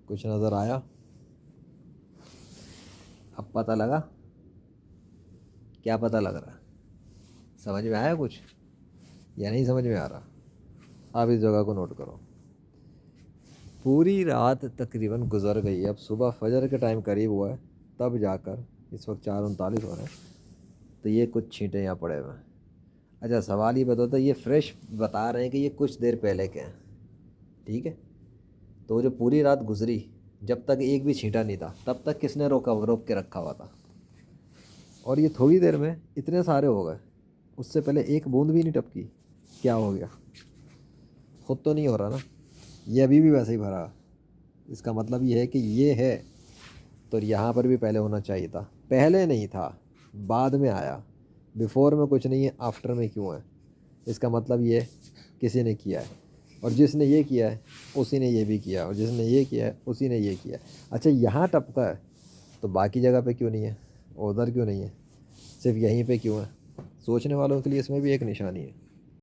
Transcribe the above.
कुछ नज़र आया? अब पता लगा? क्या पता लग रहा है? समझ में आया कुछ या नहीं समझ में आ रहा? आप इस जगह को नोट करो। पूरी रात तकरीबन गुजर गई, अब सुबह फजर के टाइम करीब हुआ है, तब जाकर इस वक्त 4:39 हो रहे हैं, तो ये कुछ छींटे यहाँ पड़े हुए हैं। अच्छा सवाल ये बताओ, ये फ्रेश बता रहे हैं कि ये कुछ देर पहले के हैं, ठीक है? तो जो पूरी रात गुजरी, जब तक एक भी छींटा नहीं था, तब तक किसने रोक के रखा हुआ था? और ये थोड़ी देर में इतने सारे हो गए, उससे पहले एक बूंद भी नहीं टपकी। क्या हो गया? खुद तो नहीं हो रहा ना, ये अभी भी वैसे ही भरा है। इसका मतलब ये है कि ये है, तो यहाँ पर भी पहले होना चाहिए था। पहले नहीं था, बाद में आया। बिफोर में कुछ नहीं है, आफ्टर में क्यों है? इसका मतलब ये किसी ने किया है, और जिसने ये किया है उसी ने ये भी किया, और जिसने ये किया है उसी ने ये किया। अच्छा यहाँ टपका है, तो बाकी जगह पे क्यों नहीं है? उधर क्यों नहीं है? सिर्फ यहीं पे क्यों है? सोचने वालों के लिए इसमें भी एक निशानी है।